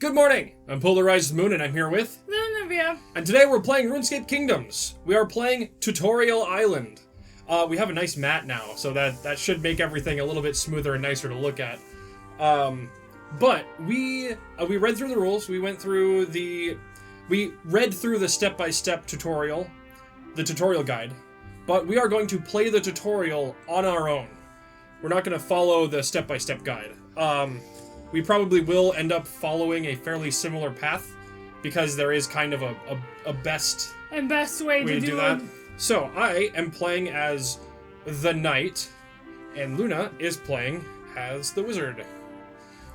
Good morning! I'm PolarizedMoon and I'm here with... Olivia. And today we're playing RuneScape Kingdoms. We are playing Tutorial Island. We have a nice mat now, so that should make everything a little bit smoother and nicer to look at. But we read through the rules, we read through the step-by-step tutorial, the tutorial guide, but we are going to play the tutorial on our own. We're not going to follow the step-by-step guide. We probably will end up following a fairly similar path, because there is kind of a best way to do that. it. So, I am playing as the Knight, and Luna is playing as the Wizard.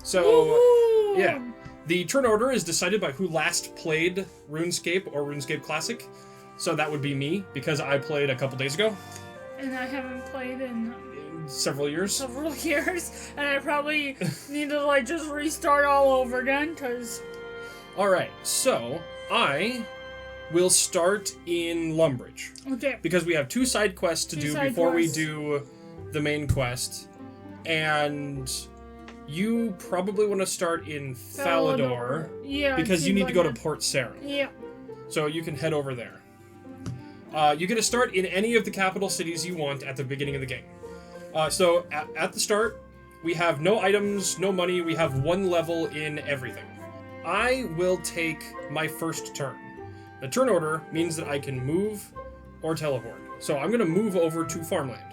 So, Woohoo! yeah. The turn order is decided by who last played RuneScape or RuneScape Classic. So that would be me, because I played a couple days ago. And I haven't played in several years, and I probably need to just restart all over again, because... Alright, so I will start in Lumbridge. Okay. Because we have two side quests to do before we do the main quest. And you probably want to start in Falador. Yeah. Because you need to go to Port Sarim. Yeah. So you can head over there. You get to start in any of the capital cities you want at the beginning of the game. So at the start, we have no items, no money, we have one level in everything. I will take my first turn. The turn order means that I can move or teleport. So I'm going to move over to farmland.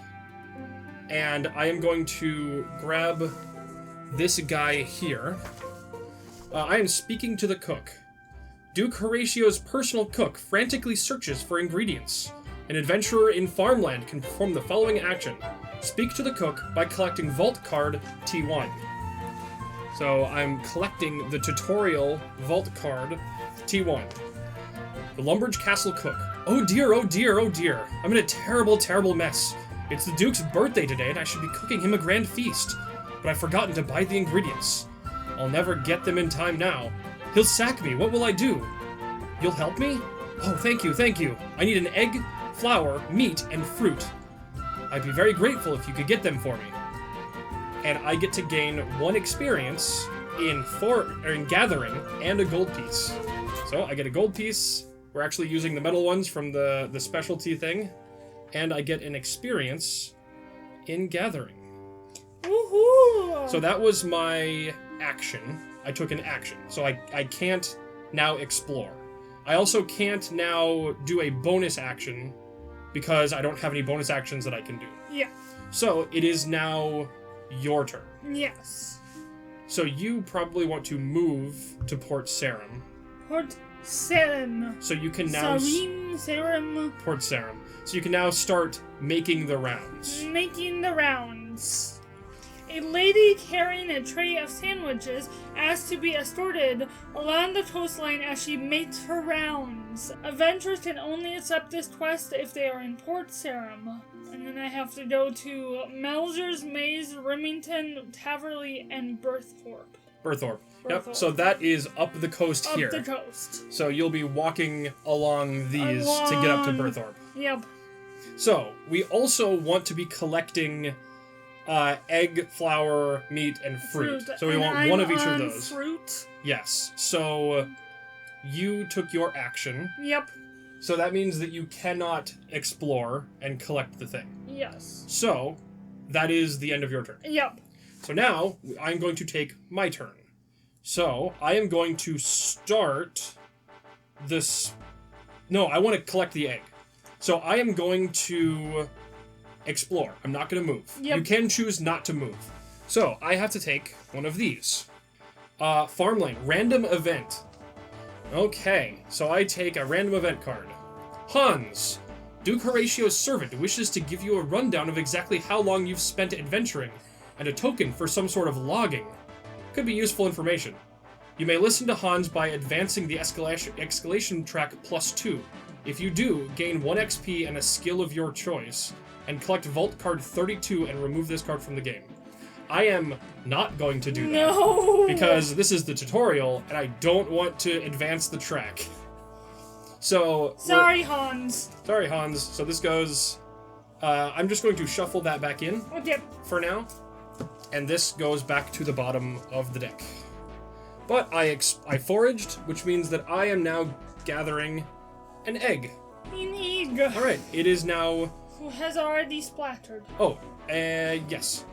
And I am going to grab this guy here. I am speaking to the cook. Duke Horatio's personal cook frantically searches for ingredients. An adventurer in farmland can perform the following action. Speak to the cook by collecting Vault Card T1. So I'm collecting the tutorial Vault Card T1. The Lumbridge Castle Cook. Oh dear, oh dear, oh dear. I'm in a terrible, terrible mess. It's the Duke's birthday today and I should be cooking him a grand feast. But I've forgotten to buy the ingredients. I'll never get them in time now. He'll sack me. What will I do? You'll help me? Oh, thank you, thank you. I need an egg, flour, meat, and fruit. I'd be very grateful if you could get them for me. And I get to gain 1 experience in gathering and a gold piece. So I get a gold piece. We're actually using the metal ones from the specialty thing. And I get an experience in gathering. Woohoo! So that was my action. I took an action. So I can't now explore. I also can't now do a bonus action because I don't have any bonus actions that I can do. Yeah. So it is now your turn. Yes. So you probably want to move to Port Sarim. Port Sarim. So you can now... Sarim. Port Sarim. So you can now start making the rounds. Making the rounds. A lady carrying a tray of sandwiches asks to be escorted along the coastline as she makes her rounds. Adventurers can only accept this quest if they are in Port Sarim. And then I have to go to Melzer's Maze, Remington, Taverley, and Berthorpe. Berthorpe. Yep, so that is up the coast here. Up the coast. So you'll be walking along these to get up to Berthorpe. Yep. So, we also want to be collecting egg, flour, meat, and fruit. So we want one of each of those. Fruit. Yes. So you took your action. Yep. So that means that you cannot explore and collect the thing. Yes. So that is the end of your turn. Yep. So now I'm going to take my turn. So I am going to start this... No, I want to collect the egg. So I am going to... explore. I'm not going to move. Yep. You can choose not to move. So, I have to take one of these. Farmland. Random event. Okay, so I take a random event card. Hans. Duke Horatio's servant wishes to give you a rundown of exactly how long you've spent adventuring, and a token for some sort of logging. Could be useful information. You may listen to Hans by advancing the escalation track +2. If you do, gain 1 XP and a skill of your choice, and collect Vault Card 32 and remove this card from the game. I am not going to do that. No! Because this is the tutorial, and I don't want to advance the track. So... Sorry, Hans. Sorry, Hans. So this goes... I'm just going to shuffle that back in for now. And this goes back to the bottom of the deck. But I foraged, which means that I am now gathering an egg. An egg. All right, it is now. Who has already splattered? Oh, yes.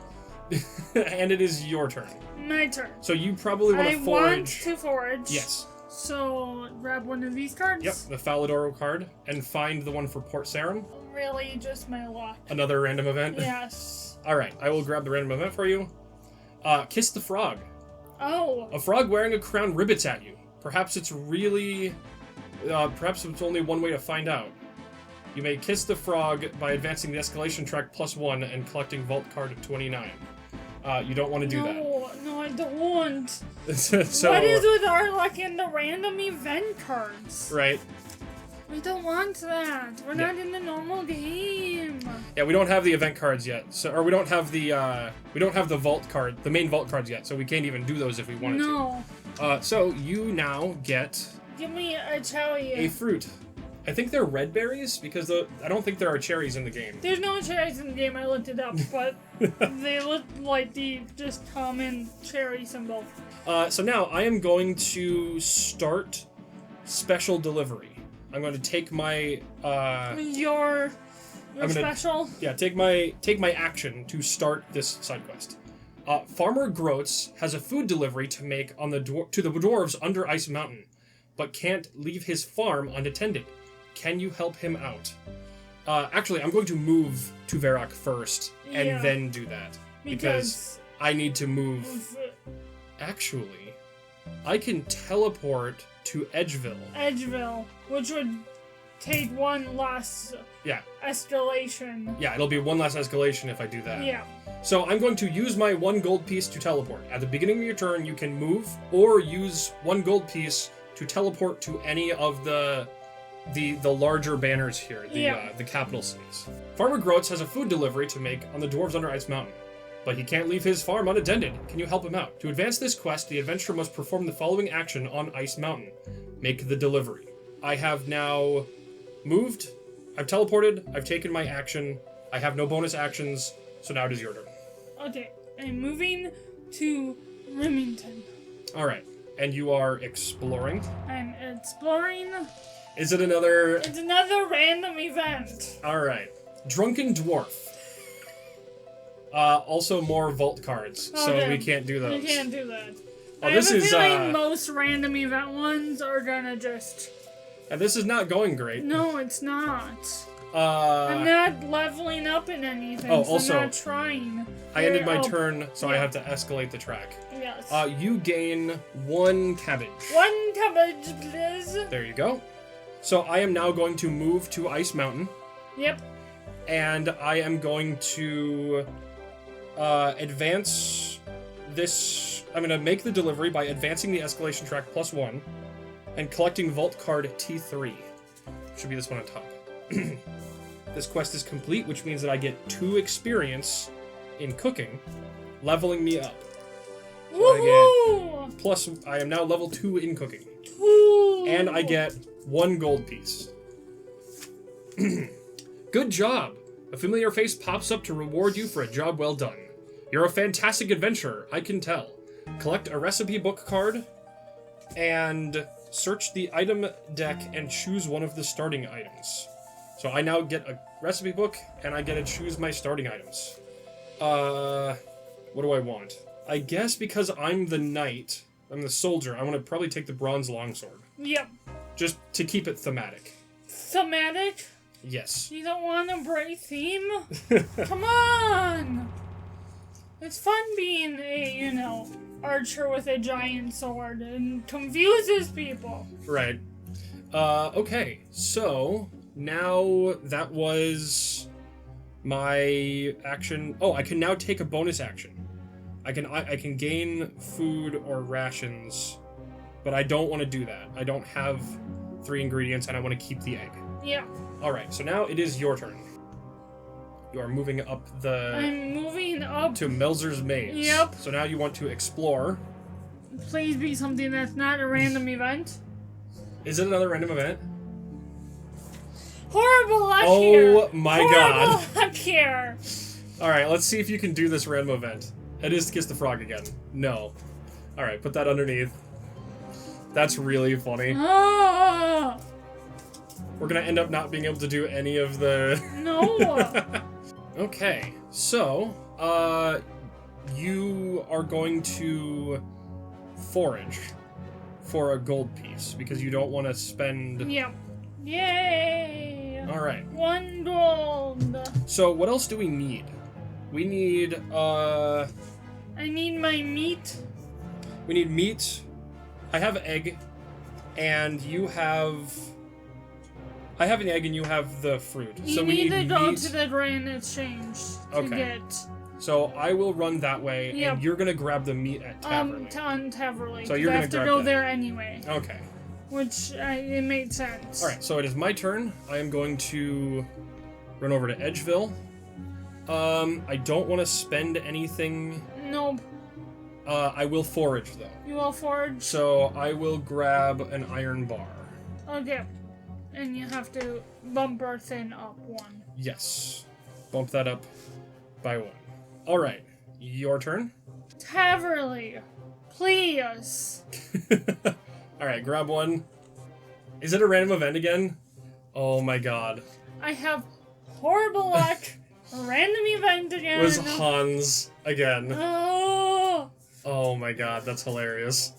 And it is your turn. My turn. So you probably want to forage. I want to forage. Yes. So grab one of these cards. Yep, the Faladoro card, and find the one for Port Sarum. Really, just my luck. Another random event. Yes. All right, I will grab the random event for you. Kiss the frog. Oh. A frog wearing a crown ribbits at you. Perhaps it's really. Perhaps it's only one way to find out. You may kiss the frog by advancing the escalation track +1 and collecting vault card 29. You don't want to do that. No, I don't. So, what is with our luck in the random event cards? Right. We don't want that. We're not in the normal game. Yeah, we don't have the event cards yet. So, we don't have the vault card, the main vault cards yet. So we can't even do those if we wanted to. So you now get. Give me a cherry. A fruit. I think they're red berries because I don't think there are cherries in the game. There's no cherries in the game. I looked it up, but they look like the just common cherry symbol. So now I am going to start special delivery. I'm going to take my your special. Yeah, take my action to start this side quest. Farmer Groats has a food delivery to make on to the dwarves under Ice Mountain, but can't leave his farm unattended. Can you help him out? Actually, I'm going to move to Varrock first and then do that because I need to move. Actually, I can teleport to Edgeville. Edgeville, which would take one less escalation. Yeah, it'll be one less escalation if I do that. Yeah. So I'm going to use my 1 gold piece to teleport. At the beginning of your turn, you can move or use 1 gold piece to teleport to any of the larger banners here, the capital cities. Farmer Groats has a food delivery to make on the dwarves under Ice Mountain, but he can't leave his farm unattended. Can you help him out? To advance this quest, the adventurer must perform the following action on Ice Mountain. Make the delivery. I have now moved, I've teleported, I've taken my action, I have no bonus actions, so now it is your turn. Okay, I'm moving to Remington. Alright, and you are exploring? I'm exploring. Is it another... It's another random event. Alright. Drunken Dwarf. Also more vault cards, so we can't do those. We can't do that. Oh, I have a feeling most random event ones are gonna just... And this is not going great. No, it's not. I'm not leveling up in anything, so I'm not trying. I ended my turn, so I have to escalate the track. Yes. You gain 1 cabbage. 1 cabbage, please. There you go. So I am now going to move to Ice Mountain. Yep. And I am going to advance this. I'm going to make the delivery by advancing the escalation track +1 and collecting vault card T3. Should be this one on top. This quest is complete, which means that I get 2 experience in cooking, leveling me up. So Woohoo! Plus, I am now level 2 in cooking. Ooh. And I get 1 gold piece. Good job! A familiar face pops up to reward you for a job well done. You're a fantastic adventurer, I can tell. Collect a recipe book card and search the item deck and choose one of the starting items. So I now get a recipe book and I get to choose my starting items. What do I want? I guess because I'm the knight, I'm the soldier, I want to probably take the bronze longsword. Yep. Just to keep it thematic. Thematic? Yes. You don't want to break theme? Come on! It's fun being a, archer with a giant sword and confuses people. Right. Okay, so now that was my action. Oh, I can now take a bonus action. I can gain food or rations, but I don't want to do that. I don't have 3 ingredients, and I want to keep the egg. Yeah. Alright, so now it is your turn. You are moving up the... I'm moving up. To Melzer's Maze. Yep. So now you want to explore. Please be something that's not a random event. Is it another random event? Horrible luck here! Oh my god. Horrible luck here! Alright, let's see if you can do this random event. It is to kiss the frog again. No. Alright, put that underneath. That's really funny. Ah! We're gonna end up not being able to do any of the... No! Okay, so, you are going to forage for a gold piece, because you don't want to spend... Yep. Yay! Alright. 1 gold. So, what else do we need? We need, I need my meat. We need meat. I have egg, and you have... I have an egg and you have the fruit. You need to go to the grain exchange to get... So I will run that way, and you're gonna grab the meat at Taverley. On Taverley. So you're I gonna have to grab go that. there anyway. Okay. Which, it made sense. Alright, so it is my turn. I am going to run over to Edgeville. I don't want to spend anything. Nope. I will forage, though. You will forage? So I will grab an iron bar. Okay. And you have to bump our thing up 1. Yes. Bump that up by 1. Alright, your turn. Taverley, please. Alright, grab 1. Is it a random event again? Oh my god. I have horrible luck. Random event again. It was Hans again. Oh. Oh my god, that's hilarious.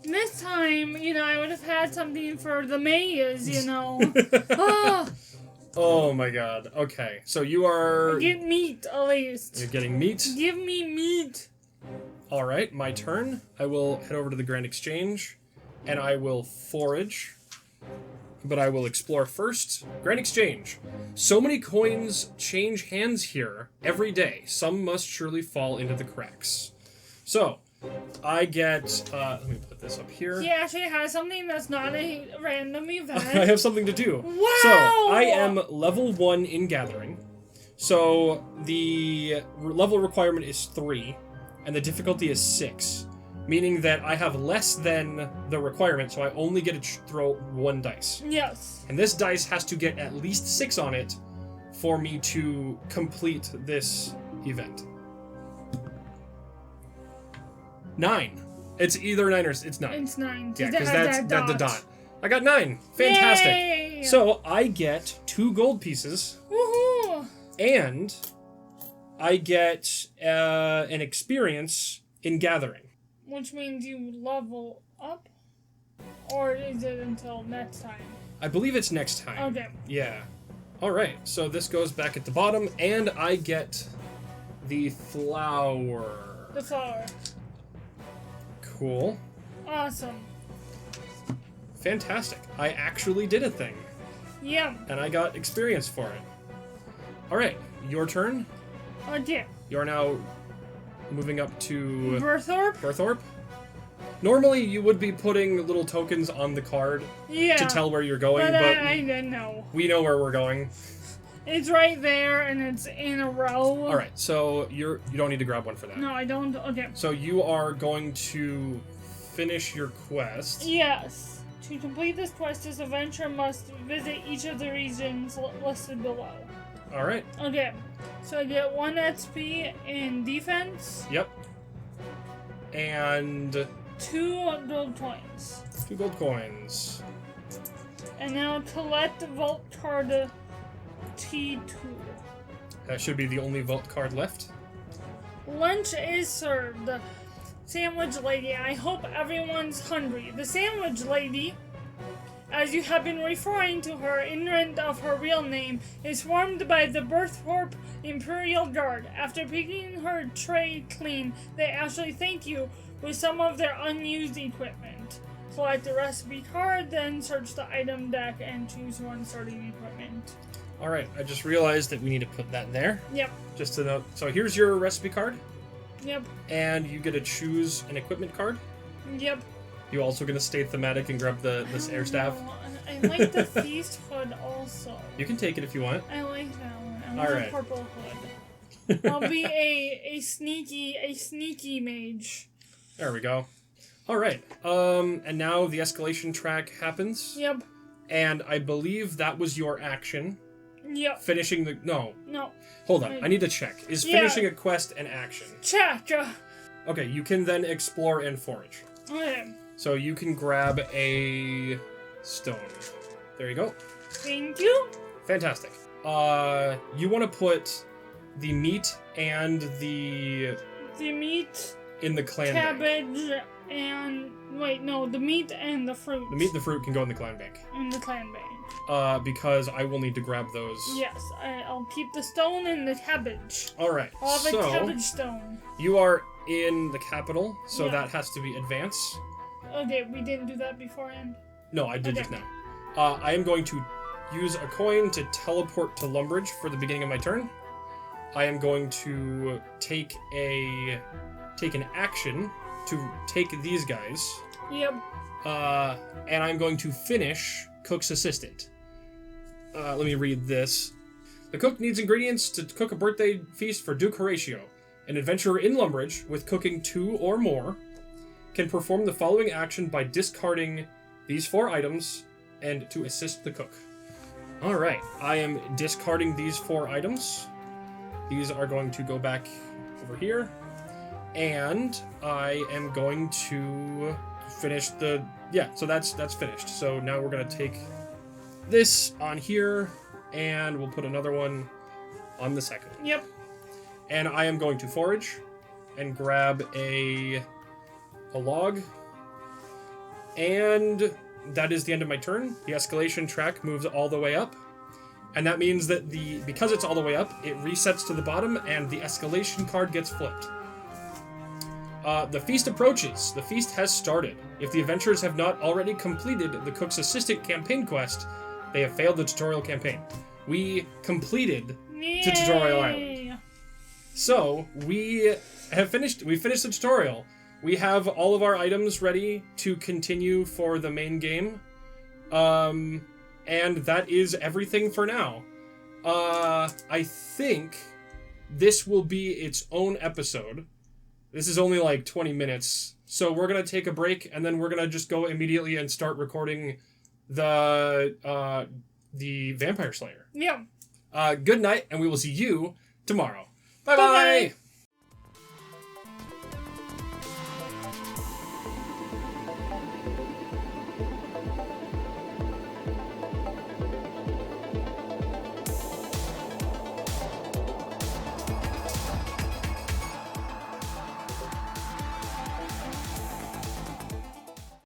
This time, I would have had something for the maze, Oh. Oh my god. Okay, so you are... Get meat, at least. You're getting meat? Give me meat. Alright, my turn. I will head over to the Grand Exchange, and I will forage. But I will explore first. Grand Exchange. So many coins change hands here every day. Some must surely fall into the cracks. So, I get... let me put this up here. He actually has something that's not a random event. I have something to do. Wow! So, I am level 1 in Gathering. So, the level requirement is 3, and the difficulty is 6. Meaning that I have less than the requirement, so I only get to throw 1 dice. Yes. And this dice has to get at least 6 on it for me to complete this event. 9. It's either 9 or... It's 9. It's 9. Yeah, because that's the dot. I got 9. Fantastic. Yay! So I get 2 gold pieces. Woohoo! And I get an experience in Gathering. Which means you level up? Or is it until next time? I believe it's next time. Okay. Yeah. Alright, so this goes back at the bottom, and I get the flower. The flower. Cool. Awesome. Fantastic. I actually did a thing. Yeah. And I got experience for it. Alright, your turn. Okay. You're now moving up to... Berthorpe? Normally, you would be putting little tokens on the card to tell where you're going, but I didn't know. We know where we're going. It's right there, and it's in a row. Alright, so you don't need to grab one for that. No, I don't. Okay. So you are going to finish your quest. Yes. To complete this quest, this adventurer must visit each of the regions listed below. Alright. Okay. So I get 1 XP in defense. Yep. And... 2 gold coins. 2 gold coins. And now collect the vault card T2. That should be the only vault card left. Lunch is served. Sandwich lady, I hope everyone's hungry. The sandwich lady, as you have been referring to her, ignorant of her real name, is formed by the Berthorpe Imperial Guard. After picking her tray clean, they actually thank you with some of their unused equipment. Select the recipe card, then search the item deck and choose one starting equipment. Alright, I just realized that we need to put that there. Yep. Just to note. So here's your recipe card. Yep. And you get to choose an equipment card. Yep. You also gonna stay thematic and grab this air staff? I like the feast hood also. You can take it if you want. I like that one. I want Alright. a purple hood. I'll be a sneaky mage. There we go. Alright. And now the escalation track happens. Yep. And I believe that was your action. Yep. Finishing the... No. No. Hold on. I need to check. Is finishing a quest an action? Check. Okay, you can then explore and forage. Okay. So you can grab a stone. There you go. Thank you. Fantastic. You want to put the meat and the meat, in the clan bank. cabbage, and wait, no, the meat and the fruit. The meat and the fruit can go in the clan bank. In the clan bank. Because I will need to grab those. Yes, I'll keep the stone and the cabbage. All right. I'll have a cabbage stone. You are in the capital, so Yeah. that has to be advance. Okay, we didn't do that beforehand. No, I did Okay. just now. I am going to use a coin to teleport to Lumbridge for the beginning of my turn. I am going to take an action to take these guys. Yep. And I'm going to finish Cook's Assistant. Let me read this. The cook needs ingredients to cook a birthday feast for Duke Horatio. An adventurer in Lumbridge, with cooking 2 or more, can perform the following action by discarding these 4 items and to assist the cook. Alright, I am discarding these 4 items. These are going to go back over here. And I am going to finish the... Yeah, so that's finished. So now we're going to take this on here, and we'll put another one on the second. Yep. And I am going to forage and grab a log. And that is the end of my turn. The escalation track moves all the way up. And that means that because it's all the way up, it resets to the bottom and the escalation card gets flipped. The feast approaches. The feast has started. If the adventurers have not already completed the Cook's Assistant campaign quest, they have failed the tutorial campaign. We completed the tutorial island. So, we finished the tutorial. We have all of our items ready to continue for the main game. And that is everything for now. I think this will be its own episode. This is only like 20 minutes. So we're going to take a break, and then we're going to just go immediately and start recording the Vampire Slayer. Yeah. Good night, and we will see you tomorrow. Bye-bye!